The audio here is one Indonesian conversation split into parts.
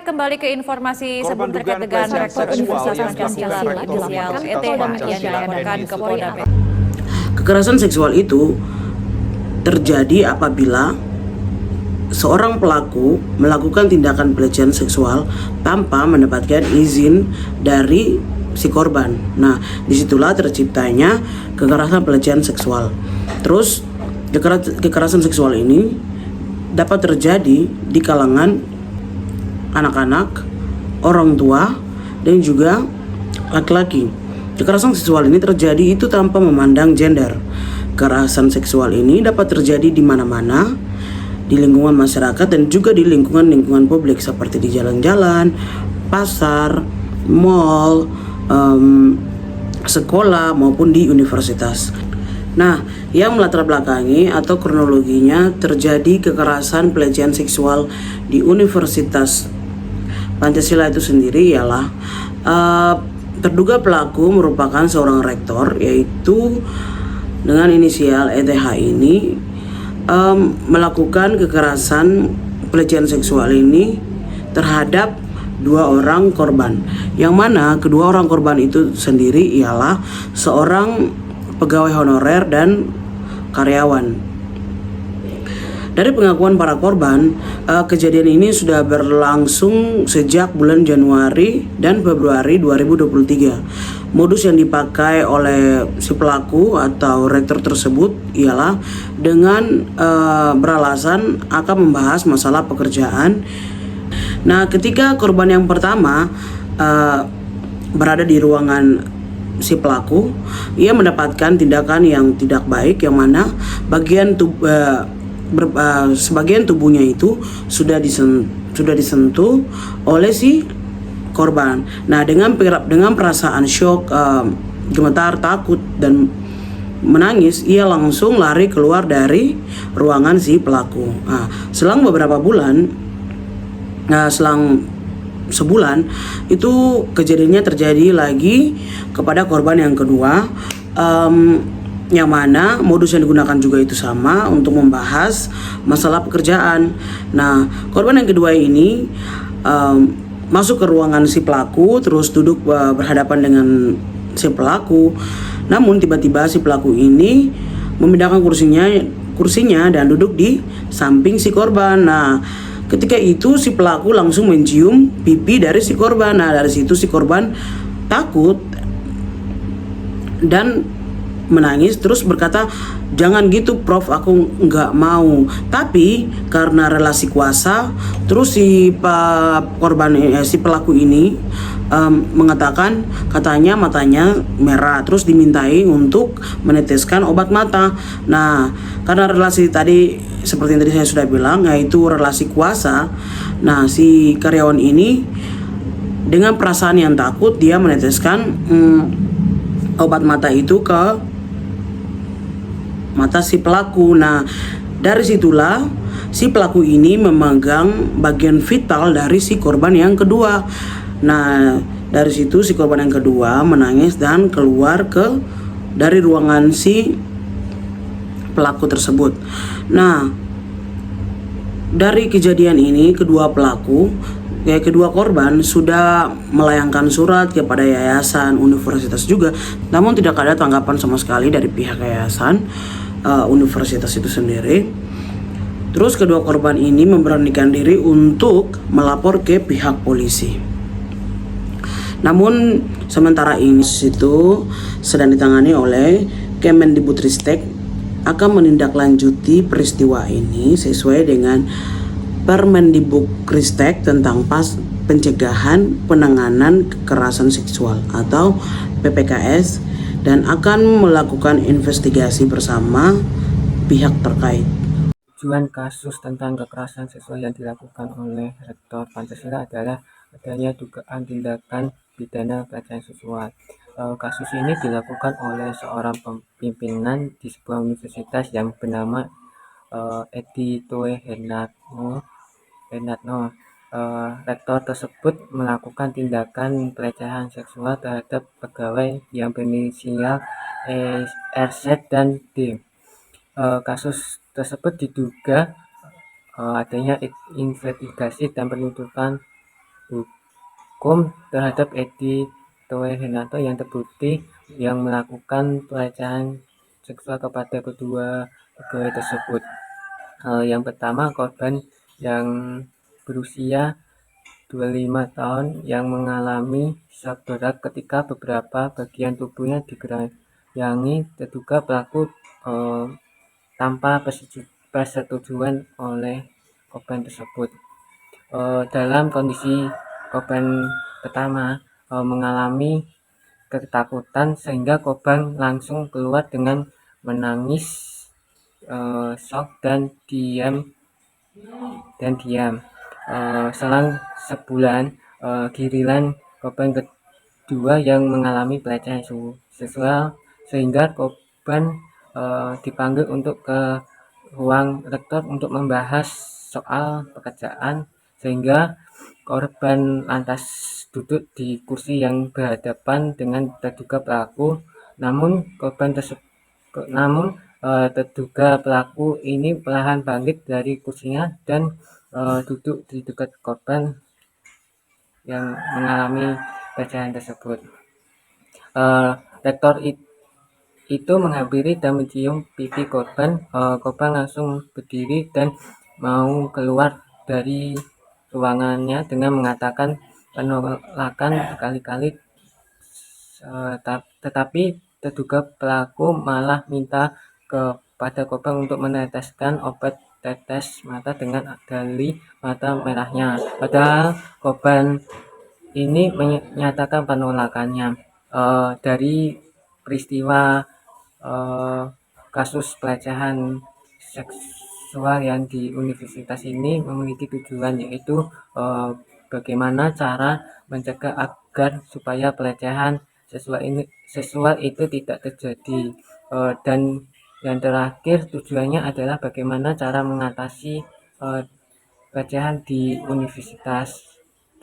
Kembali ke informasi Korban sebelum terkait dugaan dengan pelecehan Rektor seksual Universitas yang Pancasila dilakukan Rektor inisial Universitas ETH yang Pancasila dilaporkan ke Polda Metro. Kekerasan seksual itu terjadi apabila seorang pelaku melakukan tindakan pelecehan seksual tanpa mendapatkan izin dari si korban. Nah, disitulah terciptanya kekerasan pelecehan seksual. Terus kekerasan seksual ini dapat terjadi di kalangan anak-anak, orang tua, dan juga laki-laki. Kekerasan seksual ini terjadi itu tanpa memandang gender. Kekerasan seksual ini dapat terjadi di mana-mana, di lingkungan masyarakat dan juga di lingkungan publik seperti di jalan-jalan, pasar, mall, sekolah maupun di universitas. Nah, yang melatar belakangi atau kronologinya terjadi kekerasan pelecehan seksual di Universitas Pancasila itu sendiri ialah terduga pelaku merupakan seorang rektor, yaitu dengan inisial ETH ini melakukan kekerasan pelecehan seksual ini terhadap dua orang korban, yang mana kedua orang korban itu sendiri ialah seorang pegawai honorer dan karyawan. Dari pengakuan para korban, kejadian ini sudah berlangsung sejak bulan Januari dan Februari 2023. Modus yang dipakai oleh si pelaku atau rektor tersebut ialah dengan beralasan akan membahas masalah pekerjaan. Nah, ketika korban yang pertama berada di ruangan si pelaku, ia mendapatkan tindakan yang tidak baik, yang mana sebagian tubuhnya itu sudah disentuh oleh si korban. Nah, dengan perasaan syok, gemetar, takut dan menangis, ia langsung lari keluar dari ruangan si pelaku. Nah, selang sebulan itu kejadiannya terjadi lagi kepada korban yang kedua, yang mana modus yang digunakan juga itu sama, untuk membahas masalah pekerjaan. Nah, korban yang kedua ini masuk ke ruangan si pelaku, terus duduk berhadapan dengan si pelaku. Namun tiba-tiba si pelaku ini memindahkan kursinya dan duduk di samping si korban. Nah, ketika itu si pelaku langsung mencium pipi dari si korban. Nah, dari situ si korban takut dan menangis, terus berkata, "Jangan gitu Prof, aku nggak mau." Tapi karena relasi kuasa, terus si pelaku ini mengatakan, katanya matanya merah, terus dimintai untuk meneteskan obat mata. Nah, karena relasi tadi seperti yang tadi saya sudah bilang, yaitu relasi kuasa. Nah, si karyawan ini dengan perasaan yang takut, dia meneteskan obat mata itu ke mata si pelaku. Nah, dari situlah si pelaku ini memegang bagian vital dari si korban yang kedua. Nah, dari situ si korban yang kedua menangis dan keluar dari ruangan si pelaku tersebut. Nah, dari kejadian ini kedua korban sudah melayangkan surat kepada yayasan, universitas juga, namun tidak ada tanggapan sama sekali dari pihak yayasan, universitas itu sendiri. Terus kedua korban ini memberanikan diri untuk melapor ke pihak polisi. Namun sementara ini itu sedang ditangani oleh Kemendikbudristek, akan menindaklanjuti peristiwa ini sesuai dengan Permendikbudristek tentang pencegahan penanganan kekerasan seksual atau PPKS, dan akan melakukan investigasi bersama pihak terkait. Tujuan kasus tentang kekerasan seksual yang dilakukan oleh Rektor Pancasila adalah adanya dugaan tindakan pidana pelecehan seksual. Kasus ini dilakukan oleh seorang pimpinan di sebuah universitas yang bernama Edi Toe Hernatno. Rektor tersebut melakukan tindakan pelecehan seksual terhadap pegawai yang berinisial RZ dan D. Kasus tersebut diduga adanya investigasi dan penuntutan hukum terhadap Edi Toehenato yang terbukti yang melakukan pelecehan seksual kepada kedua pegawai tersebut. Yang pertama, korban yang berusia 25 tahun yang mengalami shock berat ketika beberapa bagian tubuhnya digerayangi terduga pelaku tanpa persetujuan oleh korban tersebut. Dalam kondisi korban pertama mengalami ketakutan sehingga korban langsung keluar dengan menangis, shock dan diam. Selang sebulan, giliran korban kedua yang mengalami pelecehan seksual sehingga korban dipanggil untuk ke ruang rektor untuk membahas soal pekerjaan, sehingga korban lantas duduk di kursi yang berhadapan dengan terduga pelaku. Namun terduga pelaku ini perlahan bangkit dari kursinya dan duduk di dekat korban yang mengalami pelecehan tersebut. Rektor itu menghampiri dan mencium pipi korban. Korban langsung berdiri dan mau keluar dari ruangannya dengan mengatakan penolakan berkali-kali, tetapi terduga pelaku malah minta kepada korban untuk meneteskan obat tetes mata dengan dalih mata merahnya. Padahal korban ini menyatakan penolakannya. Dari peristiwa kasus pelecehan seksual yang di universitas ini memiliki tujuan, yaitu bagaimana cara mencegah agar supaya pelecehan seksual itu tidak terjadi, dan yang terakhir tujuannya adalah bagaimana cara mengatasi pelecehan di universitas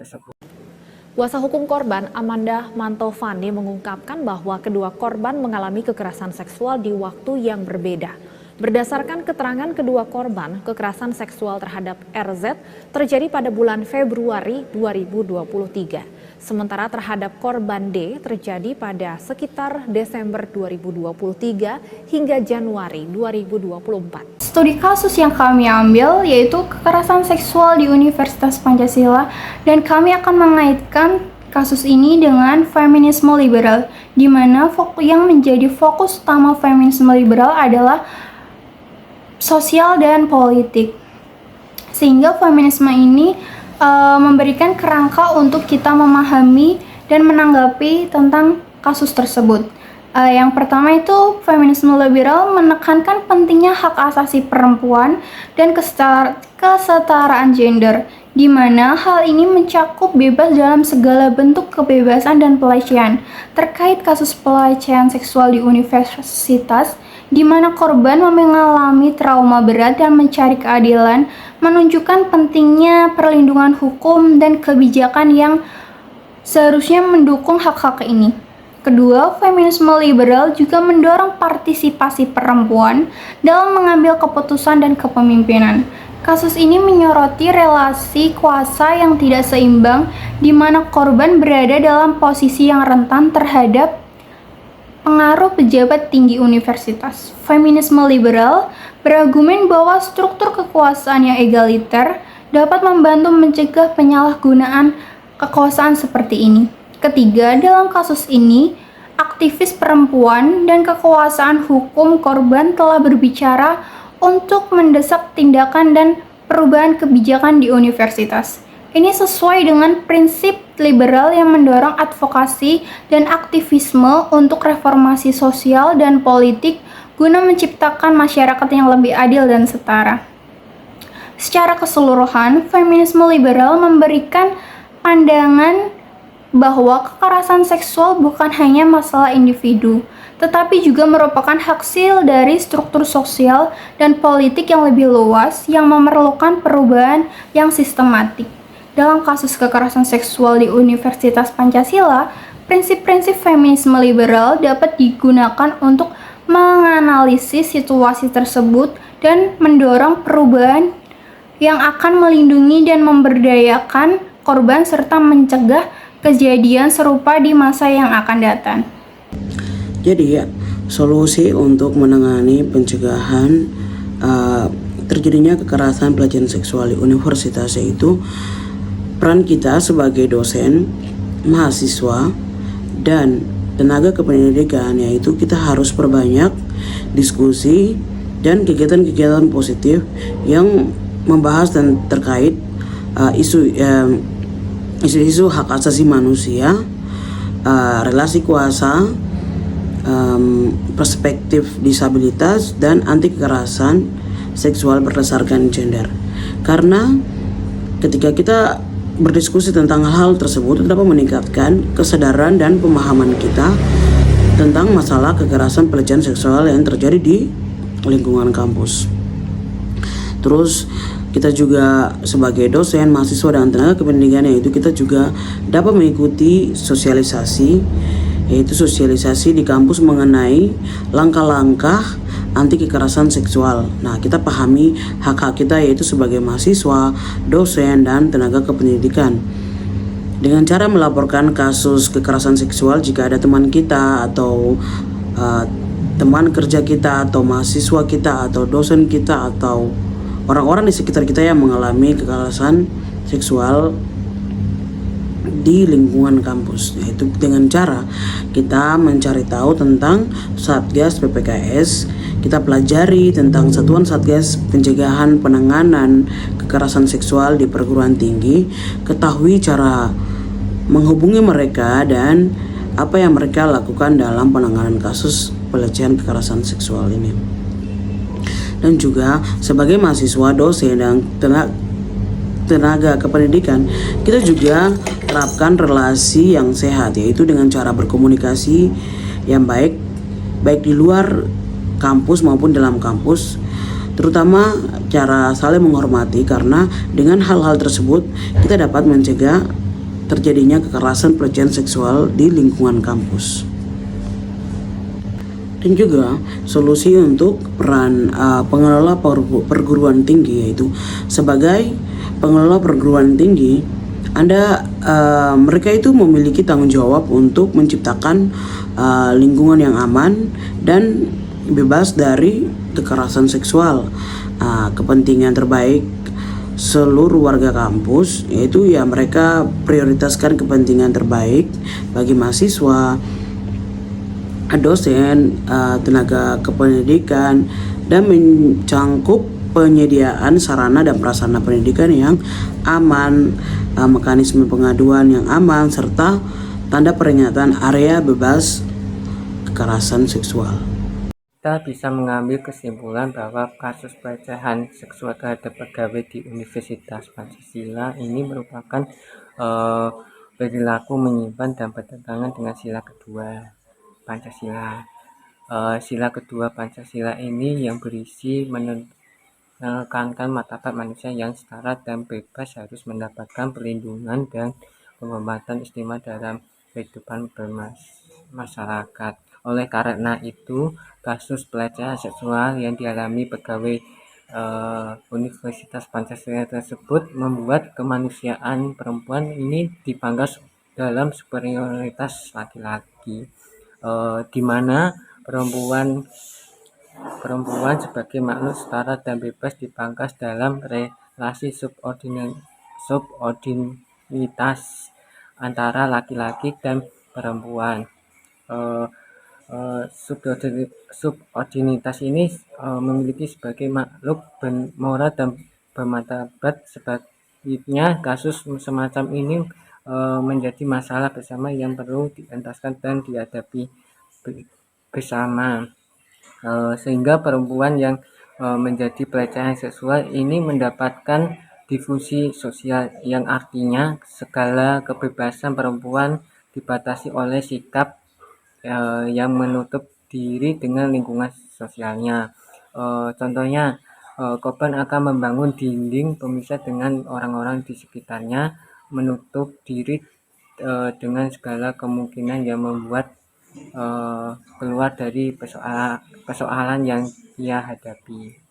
tersebut. Kuasa hukum korban Amanda Mantovani mengungkapkan bahwa kedua korban mengalami kekerasan seksual di waktu yang berbeda. Berdasarkan keterangan kedua korban, kekerasan seksual terhadap RZ terjadi pada bulan Februari 2023. Sementara terhadap korban D terjadi pada sekitar Desember 2023 hingga Januari 2024. Studi kasus yang kami ambil yaitu kekerasan seksual di Universitas Pancasila, dan kami akan mengaitkan kasus ini dengan feminisme liberal, di mana yang menjadi fokus utama feminisme liberal adalah sosial dan politik. Sehingga feminisme ini memberikan kerangka untuk kita memahami dan menanggapi tentang kasus tersebut. Yang pertama itu feminisme liberal menekankan pentingnya hak asasi perempuan dan kesetaraan gender, di mana hal ini mencakup bebas dalam segala bentuk kebebasan dan pelecehan. Terkait kasus pelecehan seksual di universitas, di mana korban mengalami trauma berat dan mencari keadilan, menunjukkan pentingnya perlindungan hukum dan kebijakan yang seharusnya mendukung hak-hak ini. Kedua, feminisme liberal juga mendorong partisipasi perempuan dalam mengambil keputusan dan kepemimpinan. Kasus ini menyoroti relasi kuasa yang tidak seimbang, di mana korban berada dalam posisi yang rentan terhadap pengaruh pejabat tinggi universitas. Feminisme liberal berargumen bahwa struktur kekuasaan yang egaliter dapat membantu mencegah penyalahgunaan kekuasaan seperti ini. Ketiga, dalam kasus ini, aktivis perempuan dan kekuasaan hukum korban telah berbicara untuk mendesak tindakan dan perubahan kebijakan di universitas. Ini sesuai dengan prinsip liberal yang mendorong advokasi dan aktivisme untuk reformasi sosial dan politik guna menciptakan masyarakat yang lebih adil dan setara. Secara keseluruhan, feminisme liberal memberikan pandangan bahwa kekerasan seksual bukan hanya masalah individu, tetapi juga merupakan hasil dari struktur sosial dan politik yang lebih luas yang memerlukan perubahan yang sistematik. Dalam kasus kekerasan seksual di Universitas Pancasila, prinsip-prinsip feminisme liberal dapat digunakan untuk menganalisis situasi tersebut dan mendorong perubahan yang akan melindungi dan memberdayakan korban serta mencegah kejadian serupa di masa yang akan datang. Jadi ya, solusi untuk menangani pencegahan terjadinya kekerasan pelecehan seksual di universitas yaitu peran kita sebagai dosen, mahasiswa, dan tenaga kependidikan, yaitu kita harus perbanyak diskusi dan kegiatan-kegiatan positif yang membahas dan terkait isu-isu hak asasi manusia, relasi kuasa, perspektif disabilitas, dan anti kekerasan seksual berdasarkan gender. Karena ketika kita berdiskusi tentang hal tersebut dapat meningkatkan kesadaran dan pemahaman kita tentang masalah kekerasan pelecehan seksual yang terjadi di lingkungan kampus. Terus kita juga sebagai dosen, mahasiswa, dan tenaga kependidikan, yaitu kita juga dapat mengikuti sosialisasi di kampus mengenai langkah-langkah anti kekerasan seksual. Nah, kita pahami hak-hak kita yaitu sebagai mahasiswa, dosen, dan tenaga kependidikan. Dengan cara melaporkan kasus kekerasan seksual jika ada teman kita atau teman kerja kita atau mahasiswa kita atau dosen kita atau orang-orang di sekitar kita yang mengalami kekerasan seksual di lingkungan kampus, yaitu dengan cara kita mencari tahu tentang Satgas PPKS, kita pelajari tentang Satuan Satgas Pencegahan Penanganan Kekerasan Seksual di Perguruan Tinggi, ketahui cara menghubungi mereka dan apa yang mereka lakukan dalam penanganan kasus pelecehan kekerasan seksual ini. Dan juga sebagai mahasiswa, dosen, dan tenaga kependidikan, kita juga terapkan relasi yang sehat, yaitu dengan cara berkomunikasi yang baik di luar kampus maupun dalam kampus, terutama cara saling menghormati, karena dengan hal-hal tersebut kita dapat mencegah terjadinya kekerasan pelecehan seksual di lingkungan kampus. Dan juga solusi untuk peran pengelola perguruan tinggi, yaitu sebagai pengelola perguruan tinggi, mereka itu memiliki tanggung jawab untuk menciptakan lingkungan yang aman dan bebas dari kekerasan seksual. Kepentingan terbaik seluruh warga kampus, yaitu ya mereka prioritaskan kepentingan terbaik bagi mahasiswa, dosen, tenaga kependidikan, dan mencangkup penyediaan sarana dan prasarana pendidikan yang aman, mekanisme pengaduan yang aman, serta tanda peringatan area bebas kekerasan seksual. Kita bisa mengambil kesimpulan bahwa kasus pelecehan seksual terhadap pegawai di Universitas Pancasila ini merupakan perilaku menyimpang dan bertentangan dengan sila kedua Pancasila. Sila kedua Pancasila ini yang berisi menekankan martabat manusia yang setara dan bebas harus mendapatkan perlindungan dan penghormatan istimewa dalam kehidupan bermasyarakat. Oleh karena itu, kasus pelecehan seksual yang dialami pegawai Universitas Pancasila tersebut membuat kemanusiaan perempuan ini dipangkas dalam superioritas laki-laki, di mana perempuan sebagai makhluk setara dan bebas dipangkas dalam relasi subordinitas antara laki-laki dan perempuan. Subordinitas ini memiliki sebagai makhluk moral dan bermartabat. Sebaliknya, kasus semacam ini menjadi masalah bersama yang perlu dientaskan dan dihadapi bersama, sehingga perempuan yang menjadi pelecehan seksual ini mendapatkan difusi sosial, yang artinya segala kebebasan perempuan dibatasi oleh sikap yang menutup diri dengan lingkungan sosialnya. Contohnya, korban akan membangun dinding pemisah dengan orang-orang di sekitarnya, menutup diri dengan segala kemungkinan yang membuat keluar dari persoalan yang ia hadapi.